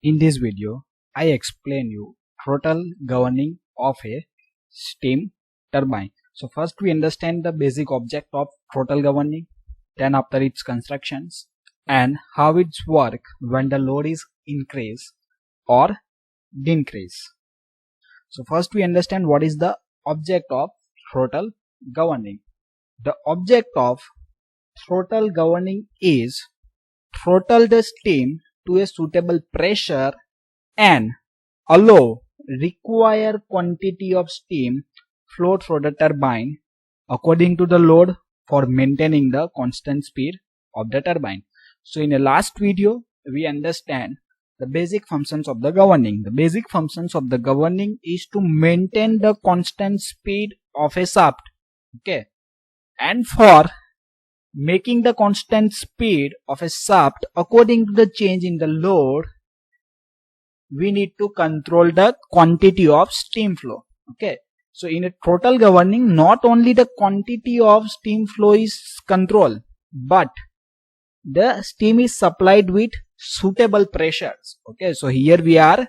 In this video, I explain you throttle governing of a steam turbine. So first we understand the basic object of throttle governing, then after its constructions and how it's work when the load is increase or decrease. So first we understand what is the object of throttle governing. The object of throttle governing is throttle the steam to a suitable pressure and allow required quantity of steam flow through the turbine according to the load for maintaining the constant speed of the turbine. So in the last video we understand the basic functions of the governing. The basic functions of the governing is to maintain the constant speed of a shaft. Okay, and for making the constant speed of a shaft according to the change in the load, we need to control the quantity of steam flow. Okay, so in a throttle governing, not only the quantity of steam flow is controlled, but the steam is supplied with suitable pressures. Okay, so here we are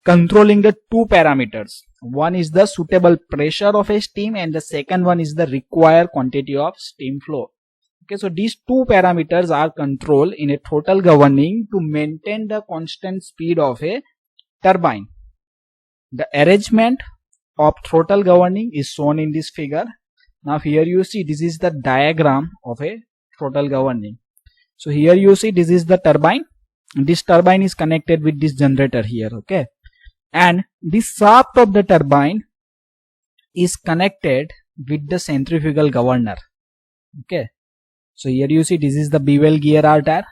controlling the two parameters. One is the suitable pressure of a steam and the second one is the required quantity of steam flow. Okay, so these two parameters are controlled in a throttle governing to maintain the constant speed of a turbine. The arrangement of throttle governing is shown in this figure. Now here you see this is the diagram of a throttle governing. So here you see this is the turbine. This turbine is connected with this generator here. Okay, and this shaft of the turbine is connected with the centrifugal governor. Okay, so here you see this is the bevel gear arter.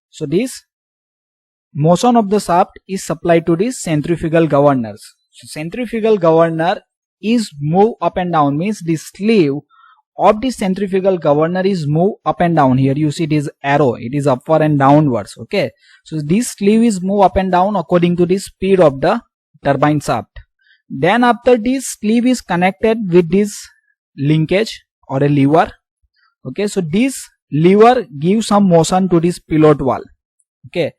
So this motion of the shaft is supplied to these centrifugal governors. So centrifugal governor is move up and down, means the sleeve of the centrifugal governor is move up and down. Here you see this arrow, it is upward and downwards. Okay, so this sleeve is move up and down according to the speed of the turbine shaft. Then after this sleeve is connected with this linkage or a lever. Okay, so this lever gives some motion to this pilot valve. Okay,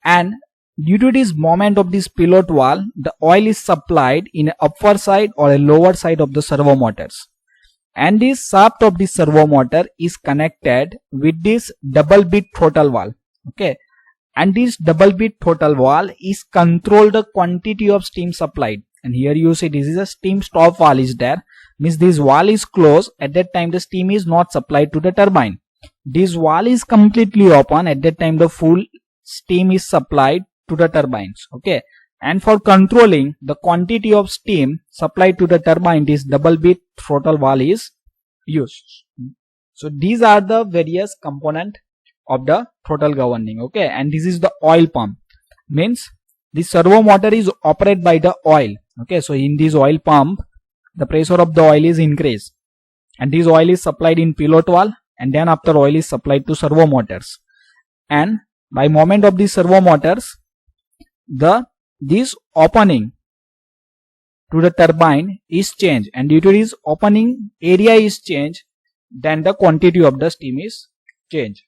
and due to this moment of this pilot valve, the oil is supplied in a upper side or a lower side of the servo motors. And this shaft of this servo motor is connected with this double bead throttle valve. Okay, and this double bead throttle valve is control the quantity of steam supplied. And here you see this is a steam stop valve is there, means this valve is closed. At that time the steam is not supplied to the turbine. This valve is completely open. At that time the full steam is supplied to the turbines. Okay, and for controlling the quantity of steam supplied to the turbine, this double bead throttle valve is used. So these are the various components of the throttle governing. Okay, and this is the oil pump, means this servo motor is operated by the oil. Okay, so in this oil pump the pressure of the oil is increased and this oil is supplied in pilot valve, and then after oil is supplied to servo motors, and by moment of the servo motors this opening to the turbine is changed, and due to this opening area is changed, then the quantity of the steam is changed.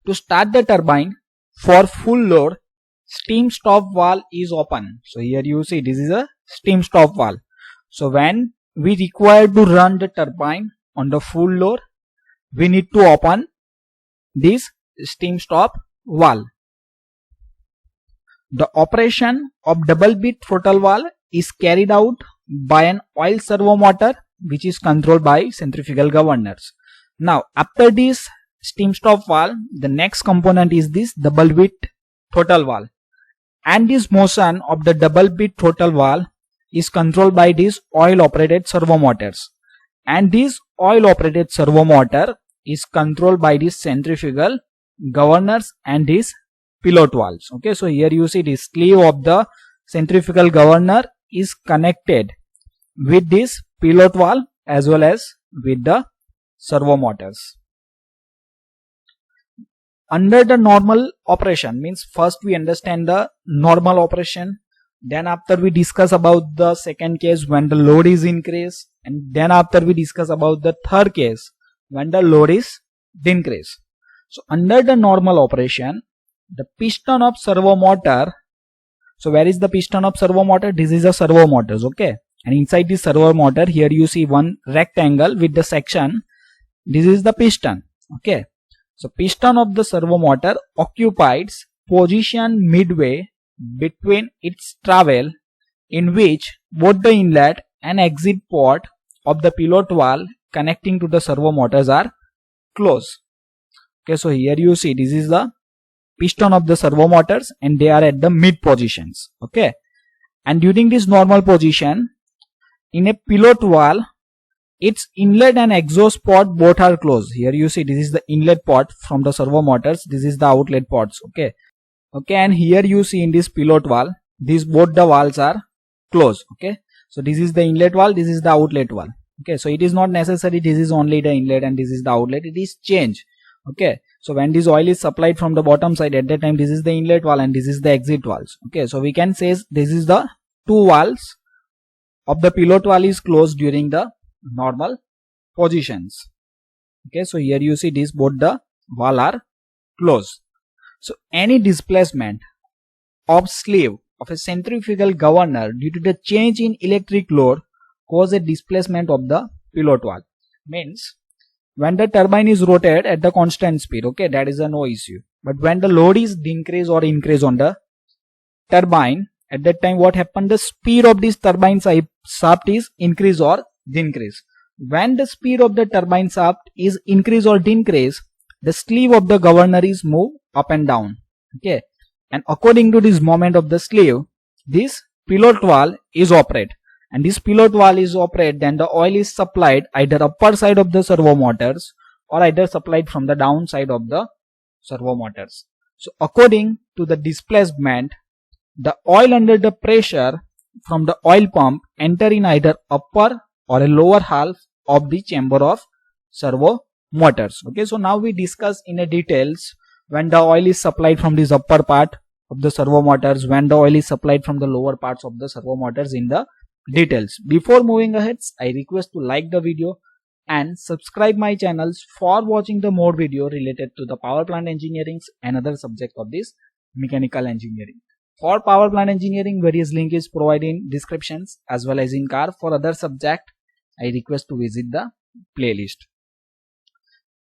To start the turbine for full load, steam stop valve is open. So here you see this is a steam stop valve. So when we require to run the turbine on the full load, we need to open this steam stop valve. The operation of double bead throttle valve is carried out by an oil servo motor which is controlled by centrifugal governors. Now after this steam stop valve, the next component is this double bead throttle valve, and this motion of the double bead throttle valve is controlled by these oil operated servo motors, and this oil operated servo motor is controlled by these centrifugal governors and these pilot valves. Okay, so here you see the sleeve of the centrifugal governor is connected with this pilot valve as well as with the servo motors. Under the normal operation, means first we understand the normal operation, then after we discuss about the second case when the load is increased, and then after we discuss about the third case when the load is decreased. So under the normal operation, the piston of servo motor. So where is the piston of servo motor? This is a servo motors, okay, and inside this servo motor here you see one rectangle with the section. This is the piston, okay. So piston of the servo motor occupies position midway between its travel, in which both the inlet and exit port of the pilot valve connecting to the servo motors are closed. Okay, so here you see this is the piston of the servo motors and they are at the mid positions, okay. And during this normal position, in a pilot valve, its inlet and exhaust port both are closed. Here you see this is the inlet port from the servo motors, this is the outlet ports, okay. Okay, and here you see in this pilot valve, these both the valves are closed, okay. So this is the inlet valve, this is the outlet valve, okay. So it is not necessary this is only the inlet and this is the outlet, it is changed, okay. So when this oil is supplied from the bottom side, at that time this is the inlet valve and this is the exit valves, okay. So we can say this is the two valves of the pilot valve is closed during the normal positions, okay. So here you see this both the valve are closed. So any displacement of sleeve of a centrifugal governor due to the change in electric load cause a displacement of the pilot valve. Means when the turbine is rotated at the constant speed, okay, that is a no issue. But when the load is decrease or increase on the turbine, at that time what happened? The speed of this turbine shaft is increase or decrease. When the speed of the turbine shaft is increase or decrease, the sleeve of the governor is moved up and down, okay. And according to this moment of the sleeve, this pilot valve is operate. And this pilot valve is operate, then the oil is supplied either upper side of the servo motors or either supplied from the downside of the servo motors. So according to the displacement, the oil under the pressure from the oil pump enter in either upper or a lower half of the chamber of servo motors, okay. So now we discuss in a details when the oil is supplied from this upper part of the servo motors, when the oil is supplied from the lower parts of the servo motors in the details. Before moving ahead, I request to like the video and subscribe my channels for watching the more video related to the power plant engineering and other subject of this mechanical engineering. For power plant engineering, various link is provided in descriptions as well as in car. For other subject, I request to visit the playlist.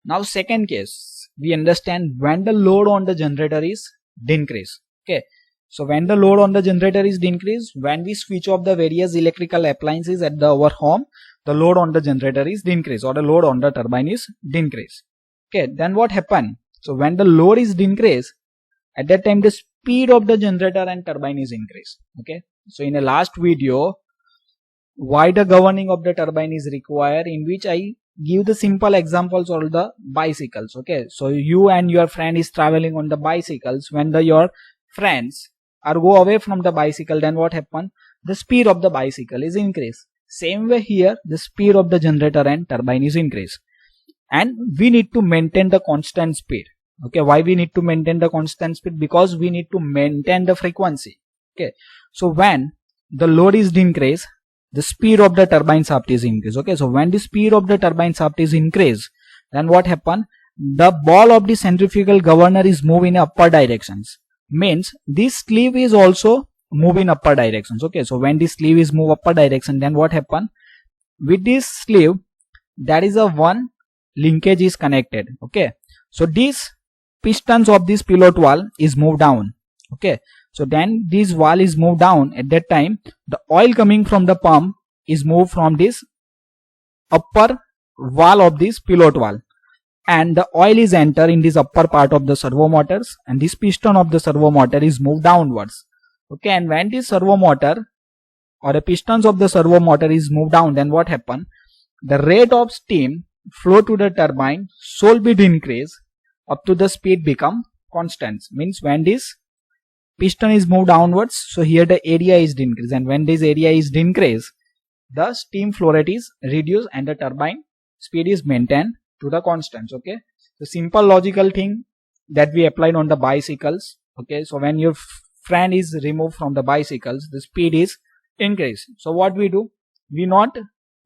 Now second case, we understand when the load on the generator is decrease, okay. So when the load on the generator is decreased, when we switch off the various electrical appliances at our home, the load on the generator is decreased or the load on the turbine is decreased, okay. Then what happen? So when the load is decreased, at that time the speed of the generator and turbine is increased, okay. So in the last video, why the governing of the turbine is required, in which I give the simple examples of the bicycles, okay. So you and your friend is traveling on the bicycles. When your friends are go away from the bicycle, then what happen? The speed of the bicycle is increased. Same way here, the speed of the generator and turbine is increased, and we need to maintain the constant speed, okay. Why we need to maintain the constant speed? Because we need to maintain the frequency, okay. So when the load is decreased, the speed of the turbine shaft is increased, okay. So when the speed of the turbine shaft is increased, then what happen? The ball of the centrifugal governor is move in upper directions. Means this sleeve is also move in upper directions, okay. So when this sleeve is move upper direction, then what happen? With this sleeve, that is a one linkage is connected, okay. So these pistons of this pilot valve is moved down, okay. So then this valve is moved down. At that time, the oil coming from the pump is moved from this upper valve of this pilot valve, and the oil is enter in this upper part of the servo motors, and this piston of the servo motor is moved downwards, okay. And when this servo motor or the pistons of the servo motor is moved down, then what happen? The rate of steam flow to the turbine shall be increased up to the speed become constant. Means when this piston is moved downwards, so here the area is decreased, and when this area is decreased, the steam flow rate is reduced and the turbine speed is maintained to the constants, okay. The simple logical thing that we applied on the bicycles, okay. So when your friend is removed from the bicycles, the speed is increased. So what we do? We not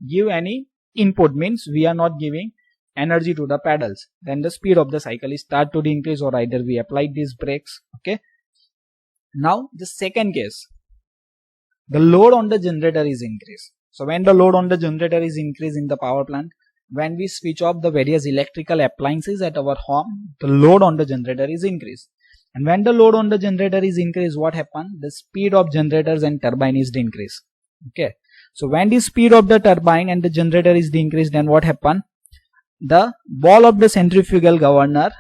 give any input, means we are not giving energy to the pedals, then the speed of the cycle is start to increase, or either we applied these brakes. Okay, now the second case, the load on the generator is increased. So when the load on the generator is increased in the power plant, when we switch off the various electrical appliances at our home, the load on the generator is increased. And when the load on the generator is increased, what happens? The speed of generators and turbine is decreased. Okay, so when the speed of the turbine and the generator is decreased, then what happens? The ball of the centrifugal governor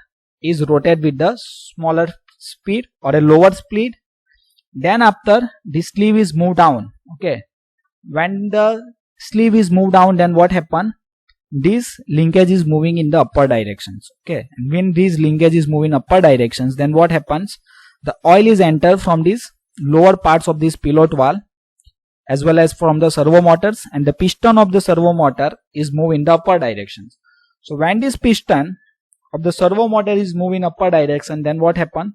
is rotated with the smaller speed or a lower speed. Then after the sleeve is moved down. Okay, when the sleeve is moved down, then what happens? This linkage is moving in the upper directions. Okay, and when this linkage is moving upper directions, then what happens? The oil is entered from these lower parts of this pilot valve as well as from the servo motors, and the piston of the servo motor is moving in the upper directions. So when this piston of the servo motor is moving upper direction, then what happens?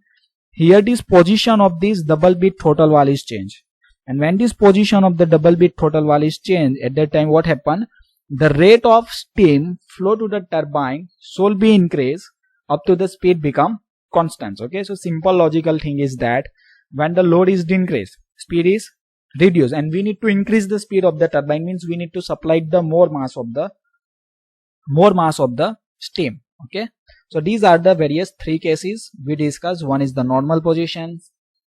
Here this position of this double bead throttle valve is changed, and when this position of the double bead throttle valve is changed, at that time what happens? The rate of steam flow to the turbine should be increased up to the speed become constant. Okay, so simple logical thing is that when the load is decreased, speed is reduced, and we need to increase the speed of the turbine, means we need to supply the more mass of the steam. Okay, so these are the various three cases we discussed. One is the normal position,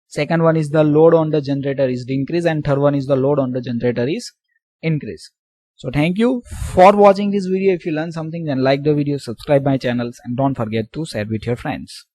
second one is the load on the generator is decreased, and third one is the load on the generator is increased. So thank you for watching this video. If you learned something, then like the video, subscribe my channels, and don't forget to share with your friends.